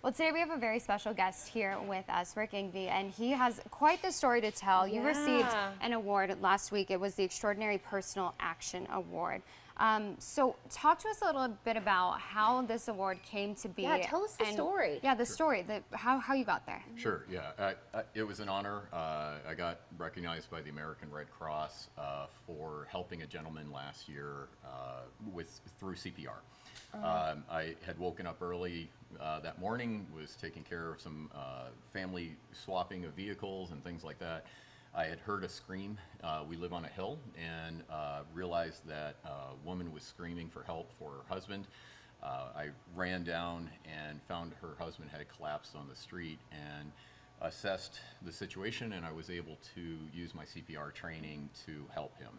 Well, today we have a very special guest here with us, Rick Ingvey, and he has quite the story to tell. You received an award last week. It was the Extraordinary Personal Action Award. So talk to us a little bit about how this award came to be. Yeah, tell us the story. Yeah, the story, how you got there. Sure, yeah. It was an honor. I got recognized by the American Red Cross for helping a gentleman last year through CPR. I had woken up early that morning, was taking care of some family swapping of vehicles and things like that. I had heard a scream. We live on a hill, and realized that a woman was screaming for help for her husband. I ran down and found her husband had collapsed on the street and assessed the situation, and I was able to use my CPR training to help him.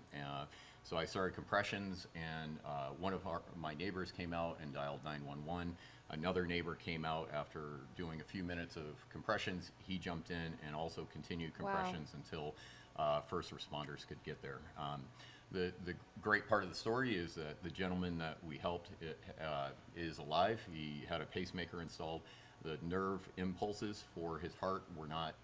So I started compressions, and one of my neighbors came out and dialed 911. Another neighbor came out after doing a few minutes of compressions. He jumped in and also continued compressions until first responders could get there. The great part of the story is that the gentleman that we helped is alive. He had a pacemaker installed. The nerve impulses for his heart were not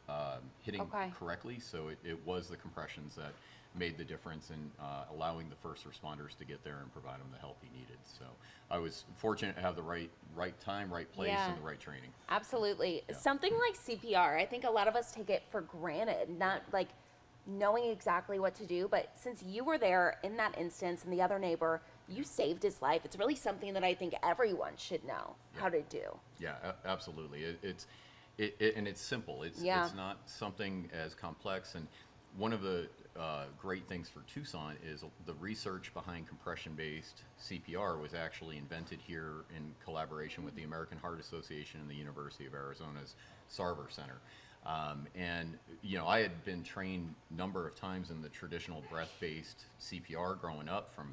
hitting correctly, so it was the compressions that made the difference in allowing the first responders to get there and provide him the help he needed. So I was fortunate to have the right time, right place, and the right training. Absolutely. Yeah. Something like CPR, I think a lot of us take it for granted, not like knowing exactly what to do, but since you were there in that instance and the other neighbor, you saved his life. It's really something that I think everyone should know how to do. Yeah, absolutely. And it's simple. It's not something as complex. And one of the great things for Tucson is the research behind compression-based CPR was actually invented here in collaboration with the American Heart Association and the University of Arizona's Sarver Center. And I had been trained a number of times in the traditional breath-based CPR growing up, from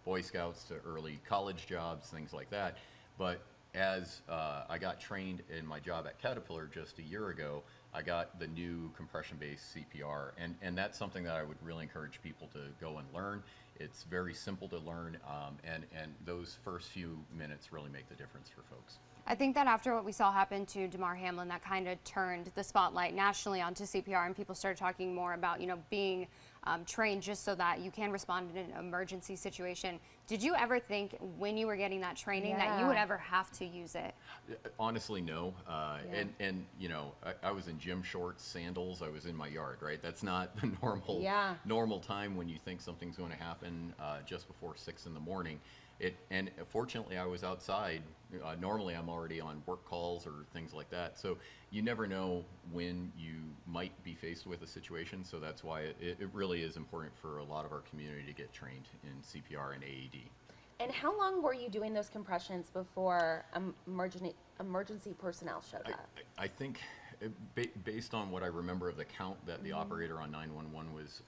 Boy Scouts to early college jobs, things like that. But as I got trained in my job at Caterpillar just a year ago, I got the new compression-based CPR, and that's something that I would really encourage people to go and learn. It's very simple to learn, and those first few minutes really make the difference for folks. I think that after what we saw happen to Damar Hamlin, that kind of turned the spotlight nationally onto CPR, and people started talking more about, being trained just so that you can respond in an emergency situation. Did you ever think when you were getting that training that you would ever have to use it? Honestly, no. And I was in gym shorts, sandals. I was in my yard, right? That's not the normal time when you think something's going to happen just before 6 in the morning. And fortunately, I was outside. Normally, I'm already on work calls or things like that. So you never know when you might be faced with a situation. So that's why it really is important for a lot of our community to get trained in CPR and AED. And how long were you doing those compressions before emergency personnel showed up? I think, based on what I remember of the count that the operator on 911 was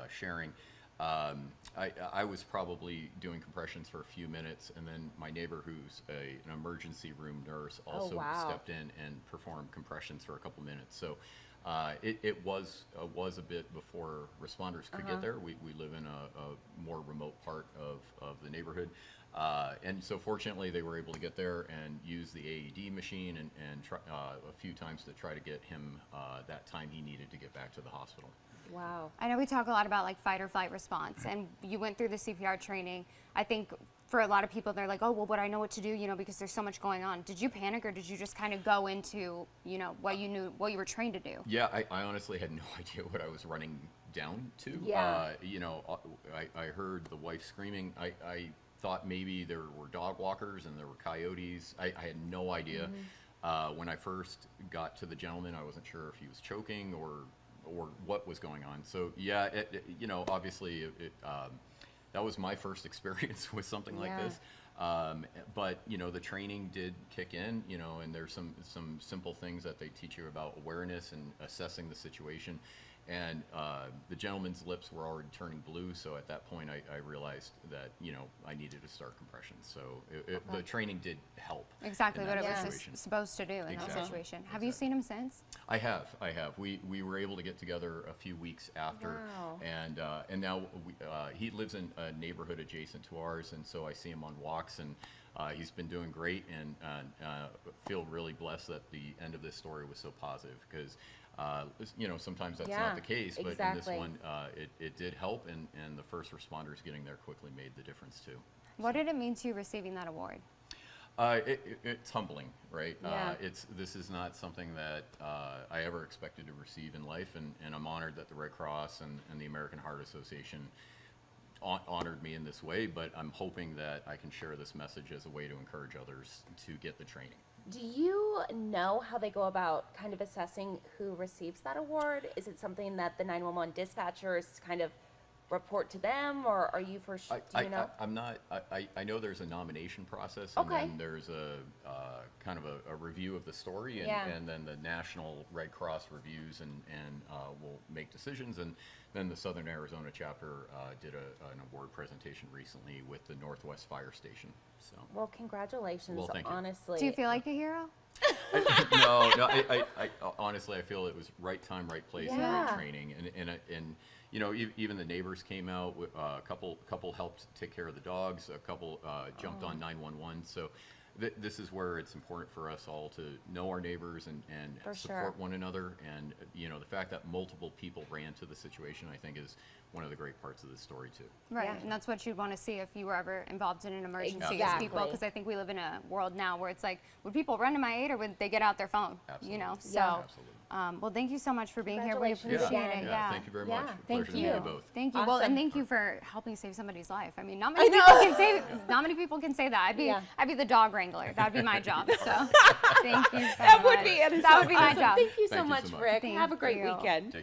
sharing, I was probably doing compressions for a few minutes, and then my neighbor, who's an emergency room nurse, also stepped in and performed compressions for a couple minutes. So it was a bit before responders could get there. We live in a more remote part of the neighborhood. And so fortunately, they were able to get there and use the AED machine and try, a few times to try to get him that time he needed to get back to the hospital. Wow. I know we talk a lot about like fight or flight response, and you went through the CPR training. I think for a lot of people, they're like, oh, well, but I know what to do, because there's so much going on. Did you panic, or did you just kind of go into, what you were trained to do? Yeah, I honestly had no idea what I was running down to. Yeah. I heard the wife screaming. I thought maybe there were dog walkers and there were coyotes. I had no idea. When I first got to the gentleman, I wasn't sure if he was choking or what was going on. So yeah, obviously that was my first experience with something like this. But the training did kick in, and there's some simple things that they teach you about awareness and assessing the situation. And the gentleman's lips were already turning blue, so at that point I realized that I needed to start compressions. So the training did help. Exactly what it was supposed to do in that situation. Have you seen him since? I have. We were able to get together a few weeks after, and now he lives in a neighborhood adjacent to ours, and so I see him on walks, and He's been doing great, and feel really blessed that the end of this story was so positive, because sometimes that's not the case, but in this one, it did help, and the first responders getting there quickly made the difference too. What did it mean to you receiving that award? It's humbling, right? Yeah. This is not something that I ever expected to receive in life, and I'm honored that the Red Cross and the American Heart Association honored me in this way, but I'm hoping that I can share this message as a way to encourage others to get the training. Do you know how they go about kind of assessing who receives that award? Is it something that the 911 dispatchers kind of report to them, or are you for sure? Do you know? I'm not. I know there's a nomination process, and Okay. then there's a kind of a review of the story, and, Yeah. and then the National Red Cross reviews and will make decisions. And then the Southern Arizona chapter did an award presentation recently with the Northwest Fire Station. So. Well, congratulations. Well, thank you. Honestly. Do you feel like a hero? No. I honestly, I feel it was right time, right place, and Yeah. right training, and even the neighbors came out. A couple helped take care of the dogs. A couple jumped on 911. So this is where it's important for us all to know our neighbors and For support sure. one another. And the fact that multiple people ran to the situation, I think, is one of the great parts of this story too. Right, Yeah. and that's what you'd want to see if you were ever involved in an emergency as Exactly. people, because I think we live in a world now where it's like, would people run to my aid or would they get out their phone? Absolutely. So, Yeah. Absolutely. well, thank you so much for being here. We Congratulations appreciate again. it. Yeah. Thank you very much. Yeah. Thank Pleasure to meet you. you both. Thank you. Well, and Awesome. thank you for helping save somebody's life. I mean, not many people can say not many people can say that. I'd be the dog wrangler. That'd be my job. So, thank you so That much. would be it. That would be my Awesome. job. Thank you so Thank you much, so much. Rick. Thank Have a great you. weekend. Take